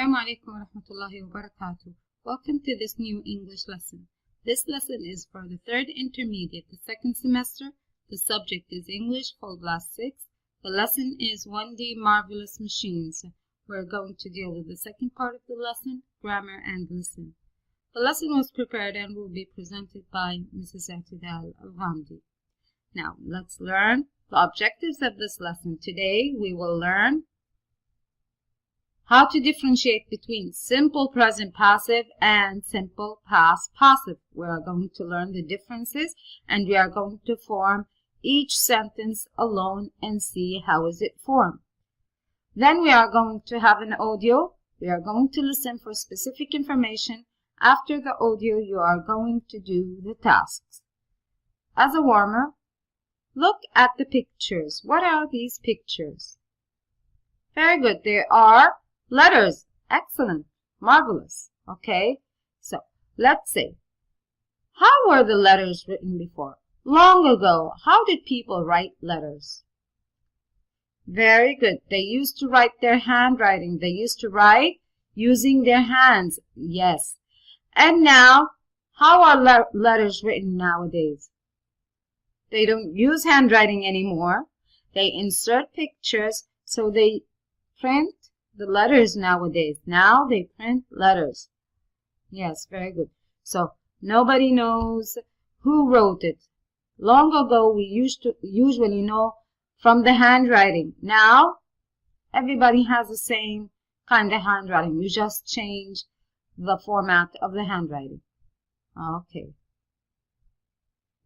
Assalamu alaikum wa rahmatullahi wa barakatuh. Welcome to this new English lesson. This lesson is for the third intermediate, the second semester. The subject is English, full blast 6. The lesson is 1d-marvelous machines. We're going to deal with the second part of the lesson, grammar and listen. The lesson was prepared and will be presented by Mrs. Al-Ghamdi. Now, let's learn the objectives of this lesson. Today, we will learn how to differentiate between simple present passive and simple past passive. We are going to learn the differences and we are going to form each sentence alone and see how is it formed. Then we are going to have an audio. We are going to listen for specific information. After the audio, you are going to do the tasks. As a warmer, look at the pictures. What are these pictures? Very good. They are letters. Excellent. Marvelous. Okay. So, let's say, how were the letters written before? Long ago, how did people write letters? Very good. They used to write their handwriting. They used to write using their hands. Yes. And now, how are letters written nowadays? They don't use handwriting anymore. They insert pictures, so they print the letters nowadays. Now they print letters. Yes, very good. So nobody knows who wrote it. Long ago, we used to usually know from the handwriting. Now, everybody has the same kind of handwriting. You just change the format of the handwriting. Okay.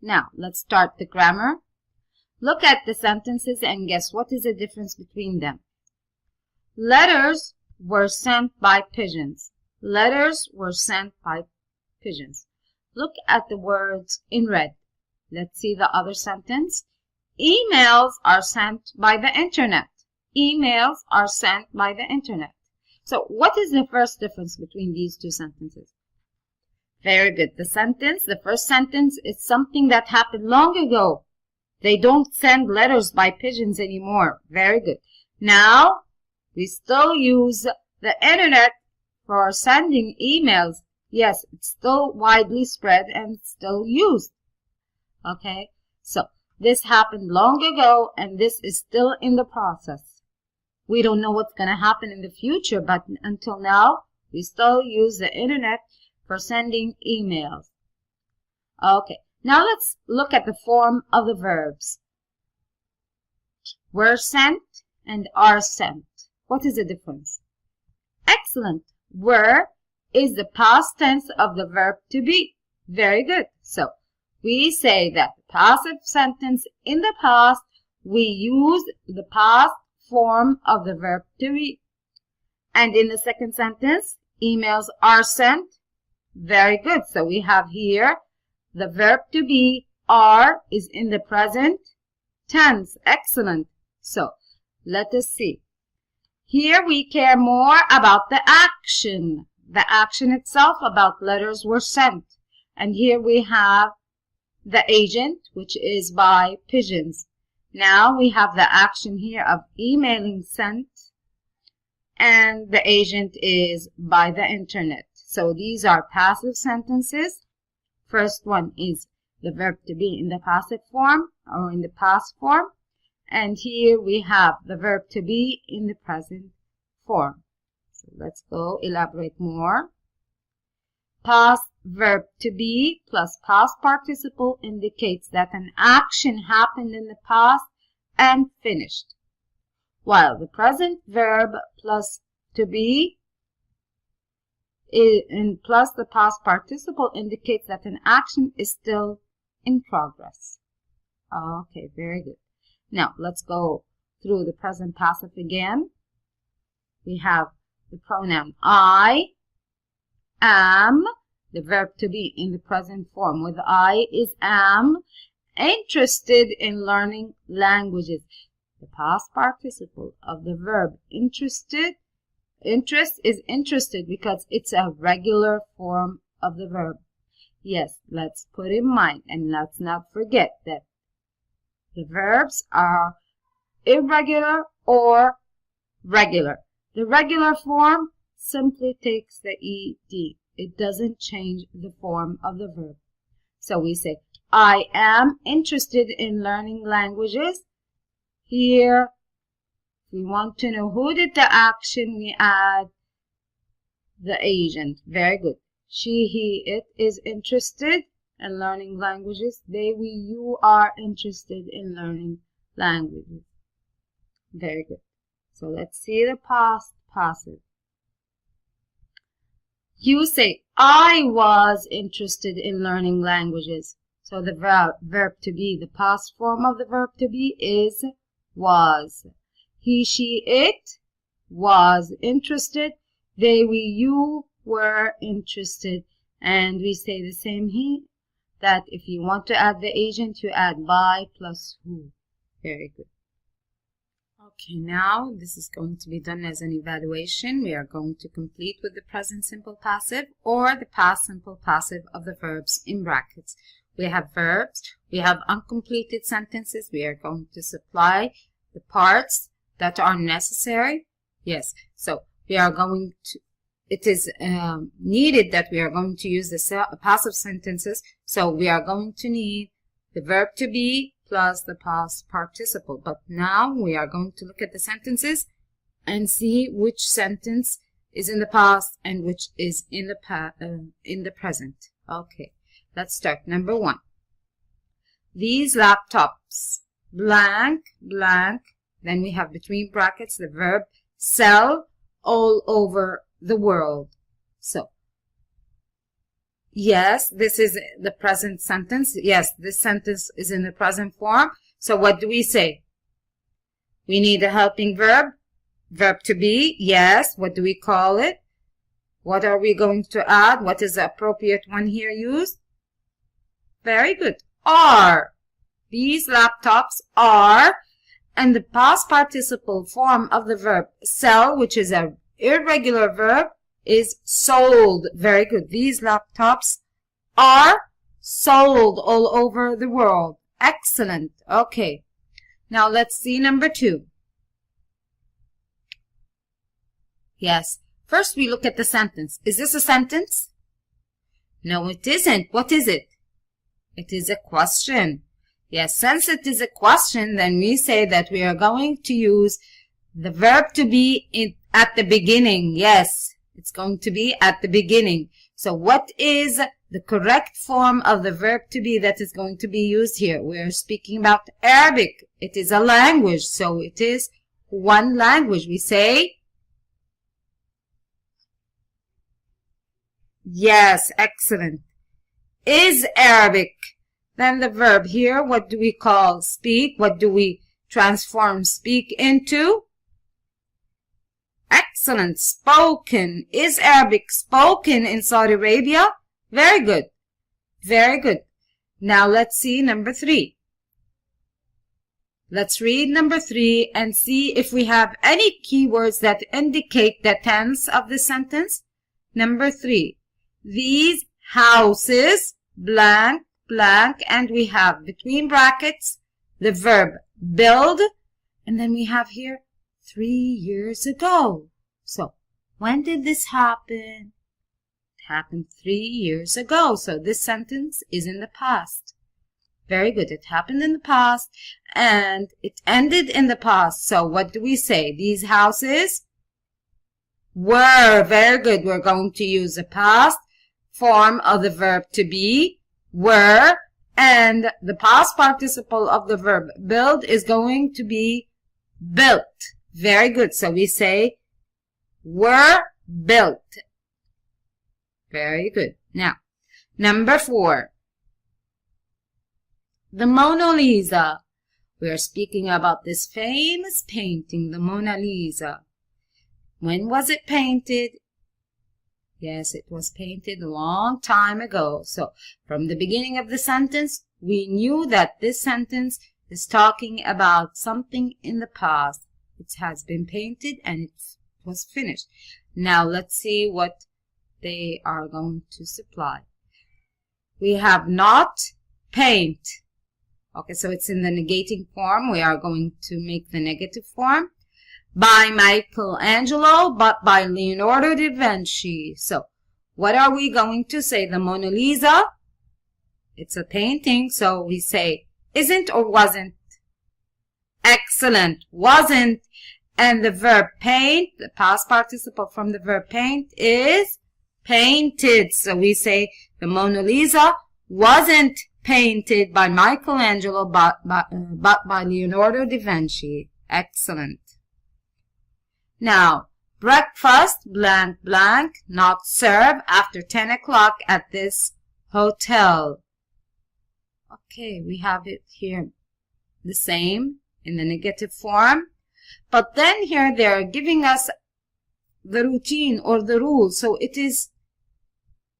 Now, let's start the grammar. Look at the sentences and guess what is the difference between them. Letters were sent by pigeons. Letters were sent by pigeons. Look at the words in red. Let's see the other sentence. Emails are sent by the internet. Emails are sent by the internet. So, what is the first difference between these two sentences? Very good. The first sentence is something that happened long ago. They don't send letters by pigeons anymore. Very good. Now, we still use the internet for sending emails. Yes, it's still widely spread and still used. Okay, so this happened long ago and this is still in the process. We don't know what's going to happen in the future, but until now, we still use the internet for sending emails. Okay, now let's look at the form of the verbs. Were sent and are sent. What is the difference? Excellent. Were is the past tense of the verb to be. Very good. So, we say that the passive sentence in the past, we use the past form of the verb to be. And in the second sentence, emails are sent. Very good. So, we have here the verb to be, are, is in the present tense. Excellent. So, let us see. Here we care more about the action. The action itself about letters were sent. And here we have the agent, which is by pigeons. Now we have the action here of emailing sent. And the agent is by the internet. So these are passive sentences. First one is the verb to be in the passive form or in the past form. And here we have the verb to be in the present form. So let's go elaborate more. Past verb to be plus past participle indicates that an action happened in the past and finished. While the present verb plus to be plus the past participle indicates that an action is still in progress. Okay, very good. Now, let's go through the present passive again. We have the pronoun I, am, the verb to be in the present form with I is am, interested in learning languages. The past participle of the verb interested, interest is interested because it's a regular form of the verb. Yes, let's put in mind and let's not forget that The verbs are irregular or regular. The regular form simply takes the ed. It doesn't change the form of the verb. So we say, I am interested in learning languages. Here, we want to know who did the action, we add the agent. Very good. She, he, it is interested in learning languages. They, we, you are interested in learning languages. Very good. So let's see the past passive. You say, I was interested in learning languages. So the verb to be, the past form of the verb to be is was. He, she, it was interested. They, we, you were interested. And we say the same here, that if you want to add the agent, you add by plus who. Very good. Okay, now this is going to be done as an evaluation. We are going to complete with the present simple passive or the past simple passive of the verbs in brackets. We have verbs, we have uncompleted sentences. We are going to supply the parts that are necessary. Yes, so we are going to, it is needed that we are going to use the passive sentences. So we are going to need the verb to be plus the past participle. But now we are going to look at the sentences and see which sentence is in the past and which is in the present. Okay, let's start. Number 1. These laptops, blank, blank. Then we have between brackets the verb sell all over the world. So, yes, this is the present sentence. Yes, this sentence is in the present form. So what do we say? We need a helping verb. Verb to be. Yes, what do we call it? What are we going to add? What is the appropriate one here used? Very good. Are. These laptops are. And the past participle form of the verb sell, which is an irregular verb, is sold. Very good. These laptops are sold all over the world. Excellent. Okay. Now let's see number 2. Yes. First we look at the sentence. Is this a sentence? No, it isn't. What is it? It is a question. Yes, since it is a question, then we say that we are going to use the verb to be at the beginning. Yes, it's going to be at the beginning. So what is the correct form of the verb to be that is going to be used here? We are speaking about Arabic. It is a language, so it is one language. We say, yes, excellent. Is Arabic. Then the verb here, what do we call speak? What do we transform speak into? Excellent. Spoken. Is Arabic spoken in Saudi Arabia? Very good. Very good. Now let's see number 3. Let's read number 3 and see if we have any keywords that indicate the tense of the sentence. Number 3. These houses, blank, blank, and we have between brackets the verb build, and then we have here 3 years ago. So when did this happen? It happened 3 years ago. So this sentence is in the past. Very good. It happened in the past and it ended in the past. So what do we say? These houses were. Very good. We're going to use the past form of the verb to be, were, and the past participle of the verb build is going to be built. Very good. So we say were built. Very good. Now, number 4. The Mona Lisa. We are speaking about this famous painting, the Mona Lisa. When was it painted? Yes, it was painted a long time ago. So, from the beginning of the sentence, we knew that this sentence is talking about something in the past. It has been painted and it was finished. Now, let's see what they are going to supply. We have not paint. Okay, so it's in the negating form. We are going to make the negative form. By Michelangelo, but by Leonardo da Vinci. So, what are we going to say? The Mona Lisa, it's a painting, so we say isn't or wasn't. Excellent, wasn't. And the verb paint, the past participle from the verb paint is painted. So we say the Mona Lisa wasn't painted by Michelangelo, but by Leonardo da Vinci. Excellent. Now, breakfast, blank, blank, not served after 10 o'clock at this hotel. Okay, we have it here the same in the negative form. But then here they are giving us the routine or the rule. So it is,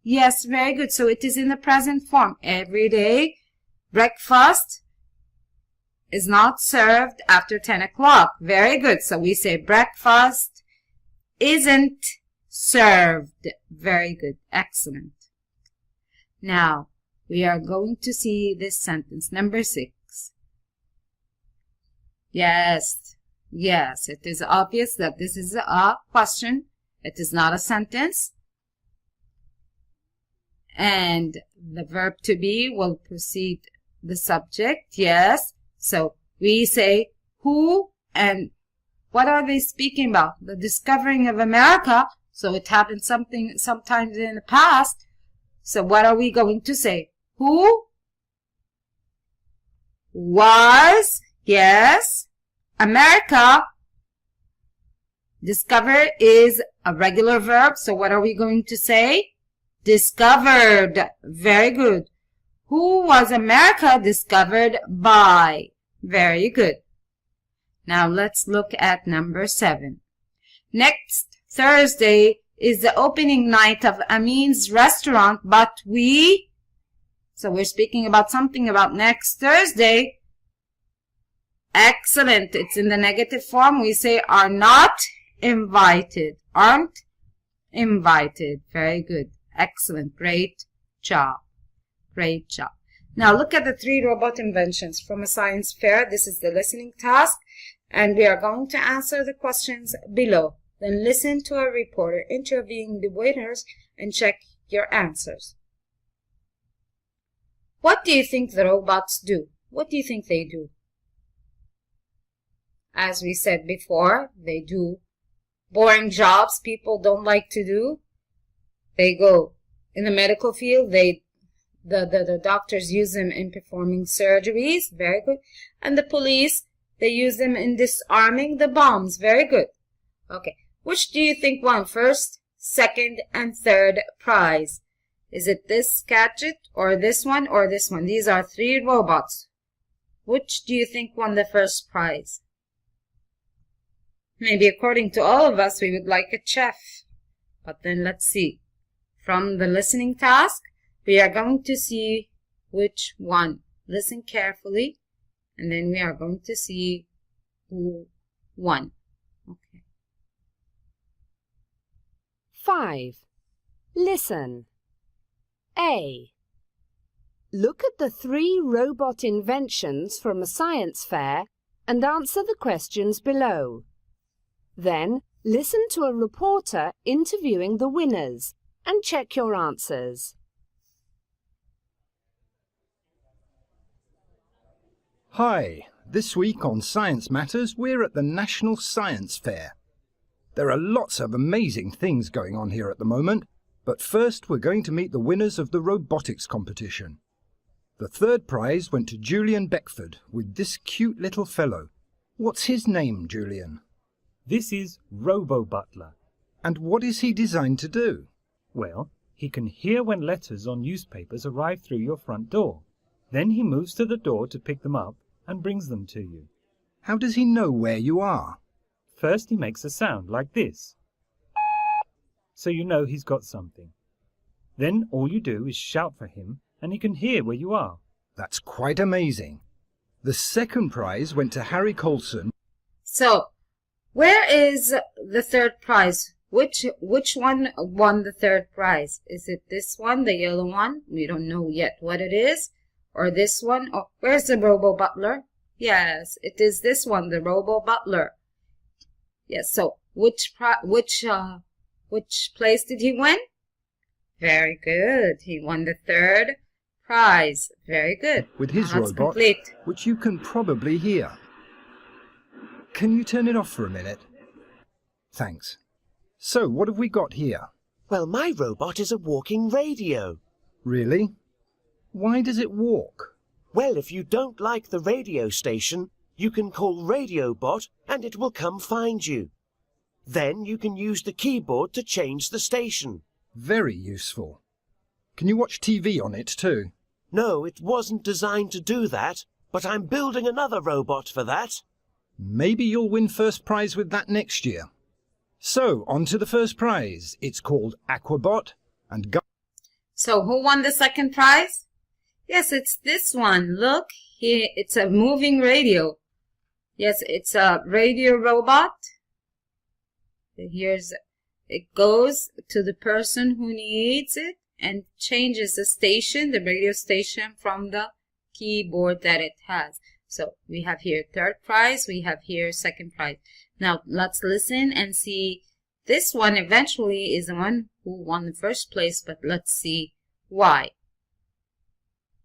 yes, very good. So it is in the present form. Every day, breakfast is not served after 10 o'clock. Very good. So we say breakfast isn't served. Very good. Excellent. Now, we are going to see this sentence, number 6. Yes, it is obvious that this is a question. It is not a sentence. And the verb to be will precede the subject. Yes. So we say who and what are they speaking about? The discovering of America. So it happened sometimes in the past. So what are we going to say? Who was, yes, America. Discover is a regular verb. So what are we going to say? Discovered. Very good. Who was America discovered by? Very good. Now let's look at number 7. Next Thursday is the opening night of Amin's restaurant, but so we're speaking about something about next Thursday. Excellent. It's in the negative form. We say are not invited. Aren't invited. Very good. Excellent. Great job. Great job. Now look at the 3 robot inventions from a science fair. This is the listening task, and we are going to answer the questions below. Then listen to a reporter interviewing the winners and check your answers. What do you think the robots do? What do you think they do? As we said before, they do boring jobs people don't like to do. They go in the medical field. The doctors use them in performing surgeries. Very good. And the police, they use them in disarming the bombs. Very good. Okay. Which do you think won first, second, and third prize? Is it this gadget or this one or this one? These are 3 robots. Which do you think won the first prize? Maybe according to all of us, we would like a chef. But then let's see. From the listening task, we are going to see which one. Listen carefully, and then we are going to see who won. Okay. 5. Listen. A. Look at the 3 robot inventions from a science fair and answer the questions below. Then, listen to a reporter interviewing the winners and check your answers. Hi, this week on Science Matters, we're at the National Science Fair. There are lots of amazing things going on here at the moment, but first we're going to meet the winners of the Robotics Competition. The 3rd prize went to Julian Beckford with this cute little fellow. What's his name, Julian? This is Robo Butler. And what is he designed to do? Well, he can hear when letters on newspapers arrive through your front door. Then he moves to the door to pick them up and brings them to you. How does he know where you are? First he makes a sound like this, so you know he's got something. Then all you do is shout for him and he can hear where you are. That's quite amazing. The 2nd prize went to Harry Colson. So, where is the 3rd prize? Which one won the 3rd prize? Is it this one, the yellow one? We don't know yet what it is. or this one? Oh, where's the Robo Butler? Yes, it is this one, the Robo Butler. Yes, so which place did he win? Very good. He won the third prize. Very good. With his now that's robot, complete. which you can probably hear. Can you turn it off for a minute? Thanks. So, what have we got here? Well, my robot is a walking radio. Really? Why does it walk? Well, if you don't like the radio station, you can call Radiobot and it will come find you. Then you can use the keyboard to change the station. Very useful. Can you watch TV on it too? No, it wasn't designed to do that, but I'm building another robot for that. Maybe you'll win first prize with that next year. So, on to the first prize. It's called Aquabot and So, who won the second prize? Yes, it's this one. Look, here, it's a moving radio. Yes, it's a radio robot. It goes to the person who needs it and changes the station, the radio station, from the keyboard that it has. So we have here third prize, we have here second prize. Now let's listen and see. This one eventually is the one who won the first place, but let's see why.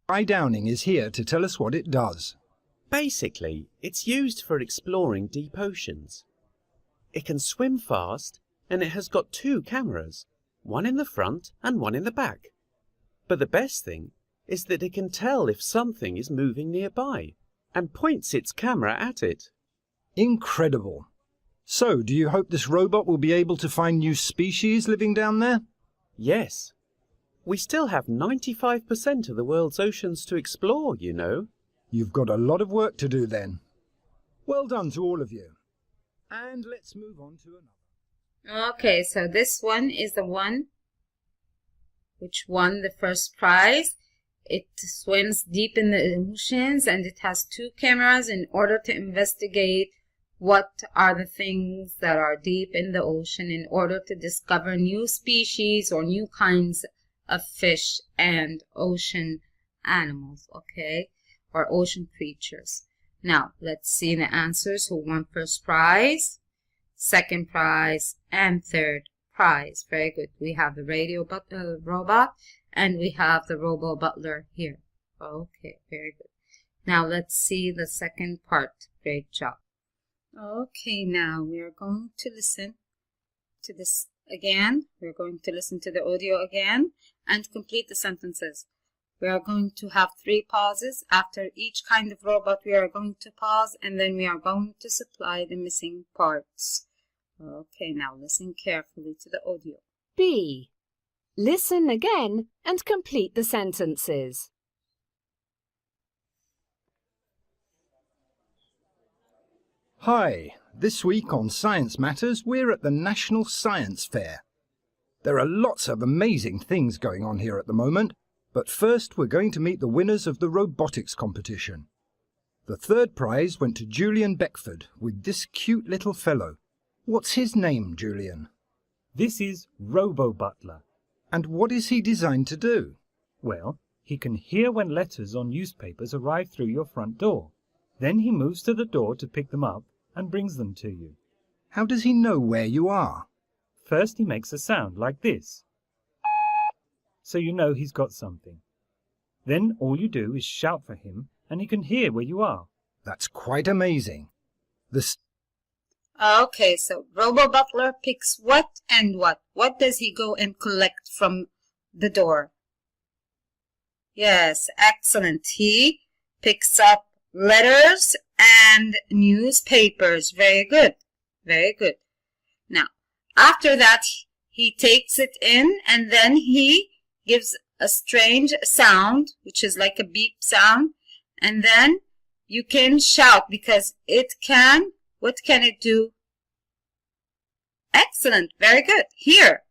Guy Downing is here to tell us what it does. Basically, it's used for exploring deep oceans. It can swim fast, and it has got 2 cameras, one in the front and one in the back. But the best thing is that it can tell if something is moving nearby and points its camera at it. Incredible. So, do you hope this robot will be able to find new species living down there? Yes. We still have 95% of the world's oceans to explore, you know. You've got a lot of work to do then. Well done to all of you. And let's move on to another. Okay, so this one is the one which won the first prize. It swims deep in the oceans and it has 2 cameras in order to investigate what are the things that are deep in the ocean in order to discover new species or new kinds of fish and ocean animals, okay, or ocean creatures. Now, let's see the answers. Who won first prize, second prize, and third prize? Very good. We have the radio robot, and we have the Robo Butler here. Okay, very good. Now, let's see the second part. Great job. Okay, now we are going to listen to this again. We're going to listen to the audio again and complete the sentences. We are going to have 3 pauses. After each kind of robot, we are going to pause and then we are going to supply the missing parts. Okay, now listen carefully to the audio. B. Listen again and complete the sentences. Hi, this week on Science Matters, we're at the National Science Fair. There are lots of amazing things going on here at the moment. But first, we're going to meet the winners of the Robotics Competition. The third prize went to Julian Beckford with this cute little fellow. What's his name, Julian? This is Robo Butler. And what is he designed to do? Well, he can hear when letters on newspapers arrive through your front door. Then he moves to the door to pick them up and brings them to you. How does he know where you are? First, he makes a sound like this, so you know he's got something. Then all you do is shout for him and he can hear where you are. That's quite amazing. Okay, so Robo Butler picks what and what? What does he go and collect from the door? Yes, excellent. He picks up letters and newspapers. Very good. Very good. Now, after that, he takes it in and then he gives a strange sound, which is like a beep sound, and then you can shout because it can, what can it do? Excellent, very good. Hear.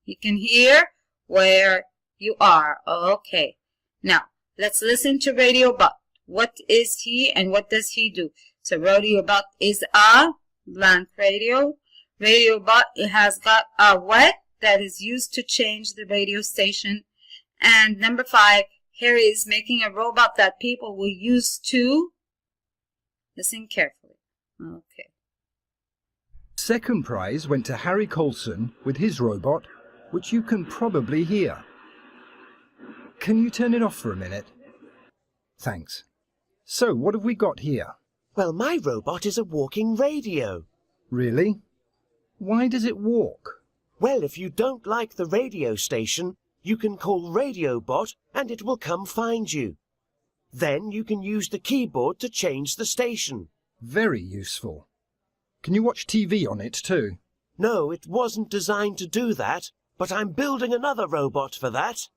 You can hear where you are. Okay. Now, let's listen to Radiobot. What is he and what does he do? So Radiobot is a blank radio. Radiobot, it has got a what that is used to change the radio station. And number 5, Harry is making a robot that people will use to. Listen carefully. Okay. Second prize went to Harry Colson with his robot, which you can probably hear. Can you turn it off for a minute? Thanks. So, what have we got here? Well, my robot is a walking radio. Really? Why does it walk? Well, if you don't like the radio station, you can call Radiobot and it will come find you. Then you can use the keyboard to change the station. Very useful. Can you watch TV on it too? No, it wasn't designed to do that, but I'm building another robot for that.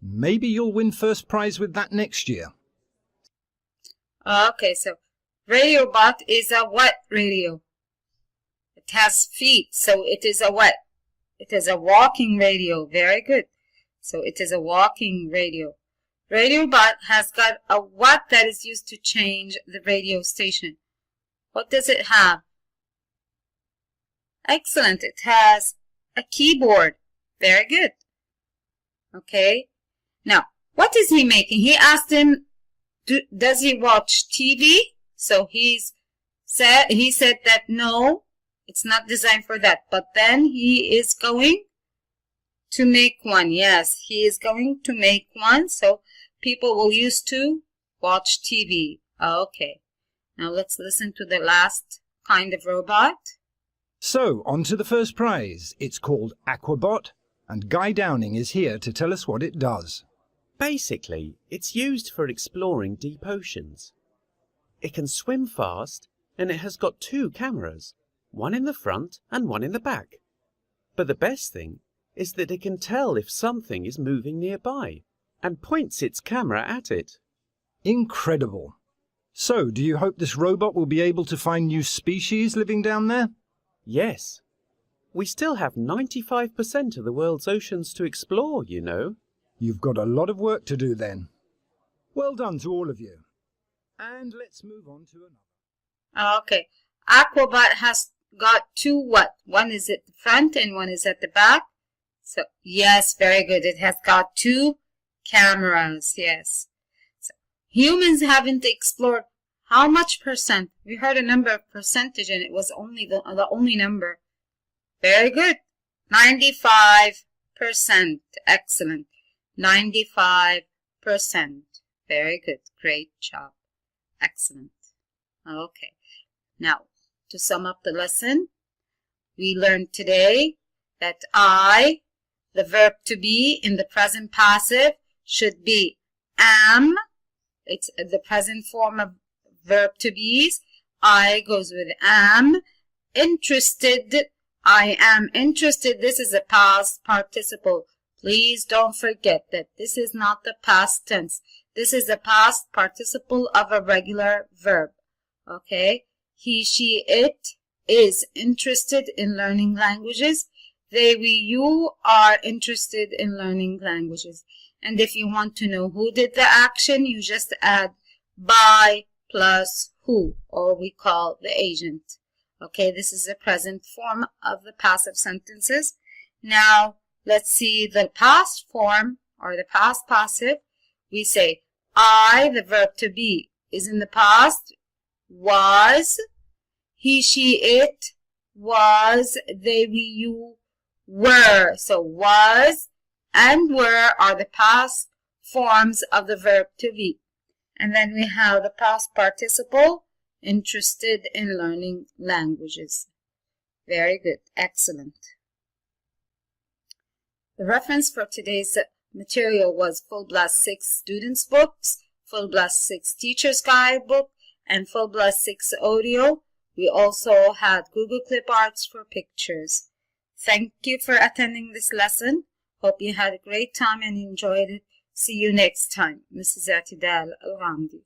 Maybe you'll win first prize with that next year. Okay, so Radiobot is a what radio? It has feet, so it is a what? It is a walking radio. Very good. So it is a walking radio. Radiobot has got a what that is used to change the radio station. What does it have? Excellent. It has a keyboard. Very good. Okay. Now, what is he making? He asked him, does he watch TV? So he said that no, it's not designed for that. But then he is going to make one. Yes, he is going to make one. So people will use to watch TV. Okay. Now let's listen to the last kind of robot. So, on to the first prize. It's called Aquabot, and Guy Downing is here to tell us what it does. Basically, it's used for exploring deep oceans. It can swim fast, and it has got 2 cameras, one in the front and one in the back. But the best thing is that it can tell if something is moving nearby, and points its camera at it. Incredible. So, do you hope this robot will be able to find new species living down there? Yes. We still have 95% of the world's oceans to explore, you know. You've got a lot of work to do then. Well done to all of you. And let's move on to another. Okay. Aquabot has got 2 what? One is at the front and one is at the back. So, yes, very good. It has got 2 cameras, yes. So, humans haven't explored how much percent? We heard a number of percentage and it was only the only number. Very good. 95%. Excellent. 95%. Very good. Great job. Excellent. Okay. Now, to sum up the lesson, we learned today that I, the verb to be in the present passive, should be am. It's the present form of verb to be's. I goes with am. Interested. I am interested. This is a past participle. Please don't forget that this is not the past tense. This is the past participle of a regular verb. Okay? He, she, it is interested in learning languages. They, we, you are interested in learning languages. And if you want to know who did the action, you just add by plus who, or we call the agent. Okay, this is the present form of the passive sentences. Now, let's see the past form, or the past passive. We say, I, the verb to be, is in the past, was, he, she, it, was, they, we, you, were. So, was and were are the past forms of the verb to be. And then we have the past participle, interested in learning languages. Very good. Excellent. The reference for today's material was Full Blast 6 Students' Books, Full Blast 6 Teacher's Guidebook, and Full Blast 6 Audio. We also had Google Clip Arts for pictures. Thank you for attending this lesson. Hope you had a great time and enjoyed it. See you next time. Mrs. Atidal Al-Ghamdi.